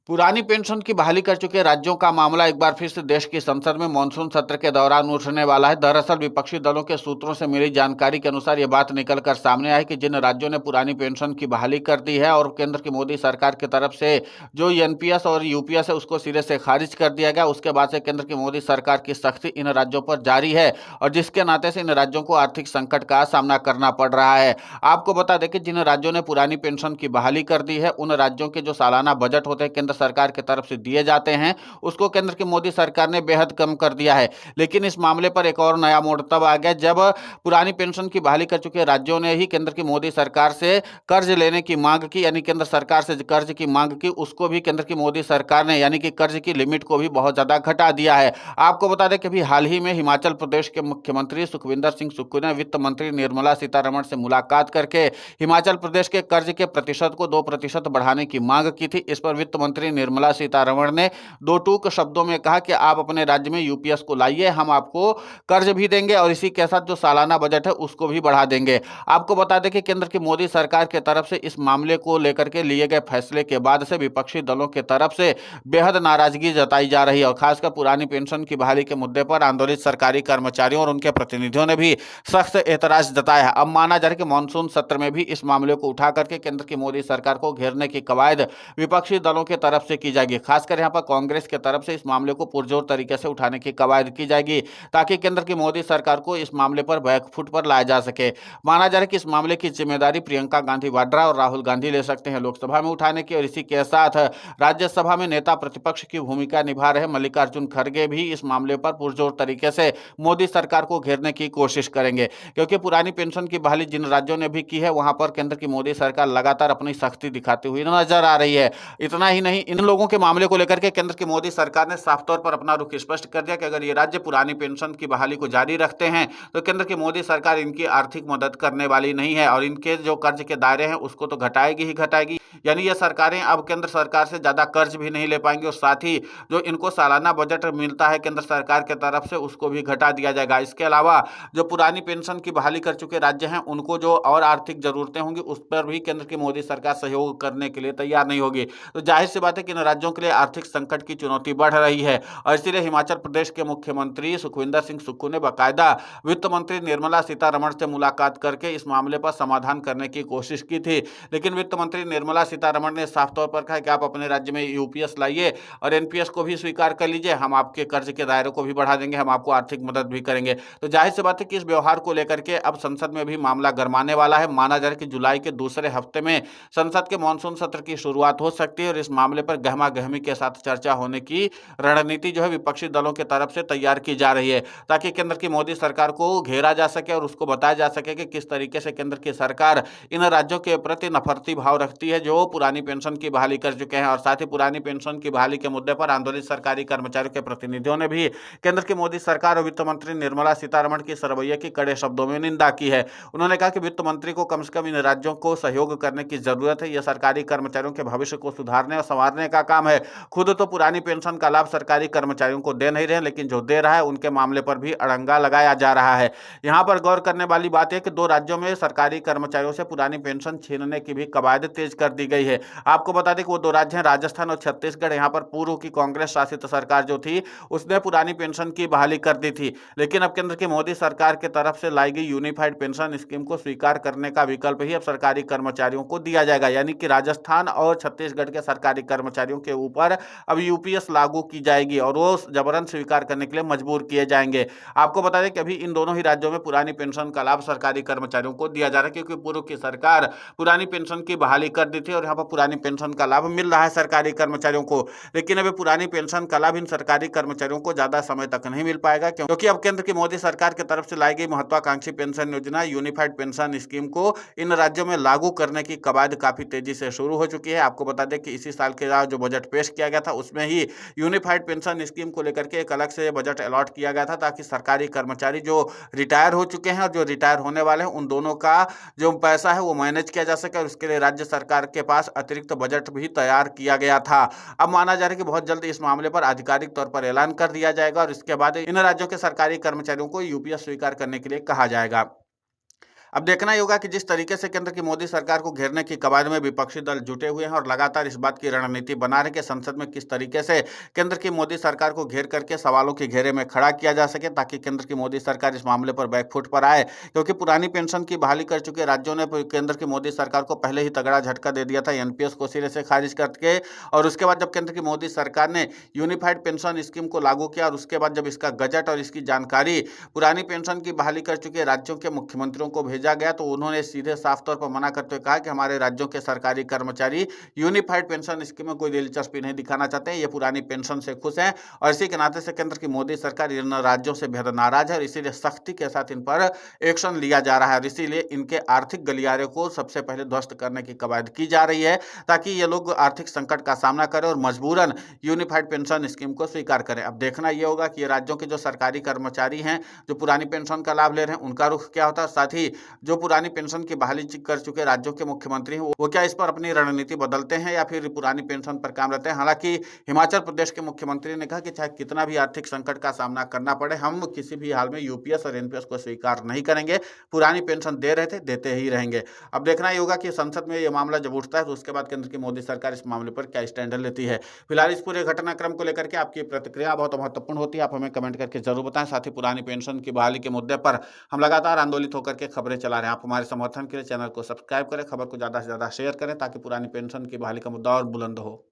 पुरानी पेंशन की बहाली कर चुके राज्यों का मामला एक बार फिर से देश की संसद में मानसून सत्र के दौरान उठने वाला है। दरअसल विपक्षी दलों के सूत्रों से मिली जानकारी के अनुसार ये बात निकलकर सामने आई कि जिन राज्यों ने पुरानी पेंशन की बहाली कर दी है और केंद्र की मोदी सरकार की तरफ से जो एनपीएस और यूपीएस है उसको सिरे से खारिज कर दिया गया, उसके बाद से केंद्र की मोदी सरकार की सख्ती इन राज्यों पर जारी है और जिसके नाते से इन राज्यों को आर्थिक संकट का सामना करना पड़ रहा है। आपको बता दें कि जिन राज्यों ने पुरानी पेंशन की बहाली कर दी है उन राज्यों के जो सालाना बजट होते हैं केंद्र सरकार की तरफ से दिए जाते हैं उसको केंद्र की मोदी सरकार ने बेहद कम कर दिया है। लेकिन इस मामले पर एक और नया मोड़ तब आ गया जब पुरानी पेंशन की बहाली कर चुके राज्यों ने ही केंद्र की मोदी सरकार से कर्ज लेने की मांग की, यानी केंद्र सरकार से कर्ज की मांग की, उसको भी केंद्र की मोदी सरकार ने यानी कि कर्ज की लिमिट को भी बहुत ज्यादा घटा दिया है। आपको बता दें कि अभी हाल ही में हिमाचल प्रदेश के मुख्यमंत्री सुखविंदर सिंह सुक्खू ने वित्त मंत्री निर्मला सीतारमण से मुलाकात करके हिमाचल प्रदेश के कर्ज के प्रतिशत को 2% बढ़ाने की मांग की थी। इस पर वित्त मंत्री निर्मला सीतारमण ने दो टूक शब्दों में कहा कि आप अपने राज्य में यूपीएस को लाइए, हम आपको कर्ज भी देंगे और इसी के साथ जो सालाना बजट है उसको भी बढ़ा देंगे। आपको बता दें कि केंद्र की मोदी सरकार की तरफ से इस मामले को लेकर के लिए गए फैसले के बाद से विपक्षी दलों की तरफ से बेहद नाराजगी जताई जा रही है और खासकर पुरानी पेंशन की बहाली के मुद्दे पर आंदोलित सरकारी कर्मचारियों और उनके प्रतिनिधियों ने भी सख्त एतराज जताया है। अब माना जा रहा है कि मानसून सत्र में भी इस मामले को उठा करके केंद्र की मोदी सरकार को घेरने की कवायद विपक्षी दलों की तरफ से की जाएगी। खासकर यहां पर कांग्रेस की तरफ से इस मामले को पुरजोर तरीके से उठाने की कवायद की जाएगी ताकि केंद्र की मोदी सरकार को इस मामले पर बैकफुट पर लाया जा सके। माना जा रहा है कि इस मामले की जिम्मेदारी प्रियंका गांधी वाड्रा और राहुल गांधी ले सकते हैं लोकसभा में उठाने की, और इसी के साथ राज्यसभा में नेता प्रतिपक्ष की भूमिका निभा रहे मल्लिकार्जुन खड़गे भी इस मामले पर पुरजोर तरीके से मोदी सरकार को घेरने की कोशिश करेंगे, क्योंकि पुरानी पेंशन की बहाली जिन राज्यों ने भी की है वहां पर केंद्र की मोदी सरकार लगातार अपनी सख्ती दिखाती हुई नजर आ रही है। इतना ही नहीं, इन लोगों के मामले को लेकर के केंद्र की मोदी सरकार ने साफ तौर पर अपना रुख स्पष्ट कर दिया कि अगर ये राज्य पुरानी पेंशन की बहाली को जारी रखते हैं तो केंद्र की मोदी सरकार इनकी आर्थिक मदद करने वाली नहीं है और इनके जो कर्ज के दायरे हैं उसको तो घटाएगी ही घटाएगी। यानी ये सरकारें अब केंद्र सरकार से ज्यादा कर्ज भी नहीं ले पाएंगी और साथ ही जो इनको सालाना बजट मिलता है केंद्र सरकार की तरफ से उसको भी घटा दिया जाएगा। इसके अलावा जो पुरानी पेंशन की बहाली कर चुके राज्य हैं उनको जो और आर्थिक जरूरतें होंगी उस पर भी केंद्र की मोदी सरकार सहयोग करने के लिए तैयार नहीं होगी। तो जाहिर सी बात है कि इन राज्यों के लिए आर्थिक संकट की चुनौती बढ़ रही है और इसीलिए हिमाचल प्रदेश के मुख्यमंत्री सुखविंदर सिंह सुक्खू ने बाकायदा वित्त मंत्री निर्मला सीतारमण से मुलाकात करके इस मामले पर समाधान करने की कोशिश की थी। लेकिन वित्त मंत्री निर्मला सीतारमण ने साफ तौर पर कहा कि आप अपने राज्य में यूपीएस लाइए और एनपीएस को भी स्वीकार कर लीजिए, हम आपके कर्ज के दायरे को भी बढ़ा देंगे, हम आपको आर्थिक मदद भी करेंगे। तो जाहिर सी बात है कि इस व्यवहार को लेकर के अब संसद में भी मामला गरमाने वाला है। माना जा रहा है कि जुलाई के दूसरे हफ्ते में संसद के मानसून सत्र की शुरुआत हो सकती है और इस मामले पर गहमा गहमी के साथ चर्चा होने की रणनीति जो है विपक्षी दलों की तरफ से तैयार की जा रही है ताकि केंद्र की मोदी सरकार को घेरा जा सके और उसको बताया जा सके कि किस तरीके से केंद्र की सरकार इन राज्यों के प्रति नफरती भाव रखती है जो पुरानी पेंशन की बहाली कर चुके हैं। और साथ ही पुरानी पेंशन की बहाली के मुद्दे पर आंदोलित सरकारी कर्मचारियों के प्रतिनिधियों ने भी केंद्र की मोदी सरकार और वित्त मंत्री निर्मला सीतारमण की इस रवैये की कड़े शब्दों में निंदा की है। उन्होंने कहा कि वित्त मंत्री को कम से कम इन राज्यों को सहयोग करने की जरूरत है। यह सरकारी कर्मचारियों के भविष्य को सुधारने और संवारने का काम है। खुद तो पुरानी पेंशन का लाभ सरकारी कर्मचारियों को दे नहीं रहे, लेकिन जो दे रहा है उनके मामले पर भी अड़ंगा लगाया जा रहा है। यहाँ पर गौर करने वाली बात है कि दो राज्यों में सरकारी कर्मचारियों से पुरानी पेंशन छीनने की भी कवायद तेज कर दी गई है। आपको बता दें कि वो दो राज्य हैं राजस्थान और छत्तीसगढ़। यहाँ पर पूर्व की कांग्रेस शासित सरकार जो थी उसने पुरानी पेंशन की बहाली कर दी थी, लेकिन अब केंद्र की मोदी सरकार की तरफ से लाई गई यूनिफाइड पेंशन स्कीम को स्वीकार करने का विकल्प ही अब सरकारी कर्मचारियों को दिया जाएगा। यानी कि राजस्थान और छत्तीसगढ़ के सरकारी कर्मचारियों के ऊपर अब यूपीएस लागू की जाएगी और वो जबरन स्वीकार करने के लिए मजबूर किए जाएंगे। आपको बता दें कि अभी इन दोनों ही राज्यों में पुरानी पेंशन का लाभ सरकारी कर्मचारियों को दिया जा रहा है क्योंकि पूर्व की सरकार पुरानी पेंशन की बहाली कर दी थी और यहाँ पर पुरानी पेंशन का लाभ मिल रहा है सरकारी कर्मचारियों को। लेकिन अभी पुरानी पेंशन का लाभ इन सरकारी कर्मचारियों को ज्यादा समय तक नहीं मिल पाएगा क्योंकि अब केंद्र की मोदी सरकार की तरफ से लाई गई महत्वाकांक्षी पेंशन योजना यूनिफाइड पेंशन स्कीम को इन राज्यों में लागू करने की कवायद काफी तेजी से शुरू हो चुकी है। आपको बता दें कि इसी साल के जो बजट पेश किया गया था उसमें ही यूनिफाइड पेंशन स्कीम को लेकर के एक अलग से बजट अलॉट किया गया था ताकि सरकारी कर्मचारी जो रिटायर हो चुके हैं और जो रिटायर होने वाले हैं उन दोनों का जो पैसा है वो मैनेज किया जा सके और उसके लिए राज्य सरकार के पास अतिरिक्त बजट भी तैयार किया गया था। अब माना जा रहा है कि बहुत जल्द इस मामले पर आधिकारिक तौर पर ऐलान कर दिया जाएगा और इसके बाद इन राज्यों के सरकारी कर्मचारियों को यूपीएस स्वीकार करने के लिए कहा जाएगा। अब देखना ही होगा कि जिस तरीके से केंद्र की मोदी सरकार को घेरने की कवायद में विपक्षी दल जुटे हुए हैं और लगातार इस बात की रणनीति बना रहे कि संसद में किस तरीके से केंद्र की मोदी सरकार को घेर करके सवालों के घेरे में खड़ा किया जा सके, ताकि केंद्र की मोदी सरकार इस मामले पर बैकफुट पर आए। क्योंकि पुरानी पेंशन की बहाली कर चुके राज्यों ने केंद्र की मोदी सरकार को पहले ही तगड़ा झटका दे दिया था एनपीएस को सिरे से खारिज करके। और उसके बाद जब केंद्र की मोदी सरकार ने यूनिफाइड पेंशन स्कीम को लागू किया और उसके बाद जब इसका गजट और इसकी जानकारी पुरानी पेंशन की बहाली कर चुके राज्यों के मुख्यमंत्रियों को भेजा गया, तो उन्होंने सीधे साफ तौर पर मना करते हुए कहा कि हमारे राज्यों के सरकारी कर्मचारी यूनिफाइड पेंशन स्कीम में कोई दिलचस्पी नहीं दिखाना चाहते हैं, ये पुरानी पेंशन से खुश हैं। और इसी के नाते से केंद्र की मोदी सरकार इन राज्यों से बेहद नाराज है और इसीलिए सख्ती के साथ इन पर एक्शन लिया जा रहा है और इसीलिए इनके आर्थिक गलियारे को सबसे पहले ध्वस्त करने की कवायद की जा रही है, ताकि ये लोग आर्थिक संकट का सामना करें और मजबूरन यूनिफाइड पेंशन स्कीम को स्वीकार करें। अब देखना यह होगा कि ये राज्यों के जो सरकारी कर्मचारी हैं, जो पुरानी पेंशन का लाभ ले रहे हैं, उनका रुख क्या होता है। साथ ही जो पुरानी पेंशन की बहाली कर चुके राज्यों के मुख्यमंत्री हैं, वो क्या इस पर अपनी रणनीति बदलते हैं या फिर पुरानी पेंशन पर काम रहते हैं। हालांकि हिमाचल प्रदेश के मुख्यमंत्री ने कहा कि चाहे कितना भी आर्थिक संकट का सामना करना पड़े, हम किसी भी हाल में यूपीएस और एनपीएस को स्वीकार नहीं करेंगे, पुरानी पेंशन दे रहे थे, देते ही रहेंगे। अब देखना ही होगा कि संसद में यह मामला जब उठता है तो उसके बाद केंद्र की मोदी सरकार इस मामले पर क्या स्टैंड लेती है। फिलहाल इस पूरे घटनाक्रम को लेकर के आपकी प्रतिक्रिया बहुत महत्वपूर्ण होती है, आप हमें कमेंट करके जरूर बताएं। साथ ही पुरानी पेंशन की बहाली के मुद्दे पर हम लगातार आंदोलित होकर के खबरें चला रहे हैं। आप हमारे समर्थन के लिए चैनल को सब्सक्राइब करें, खबर को ज्यादा से ज्यादा शेयर करें, ताकि पुरानी पेंशन की बहाली का मुद्दा और बुलंद हो।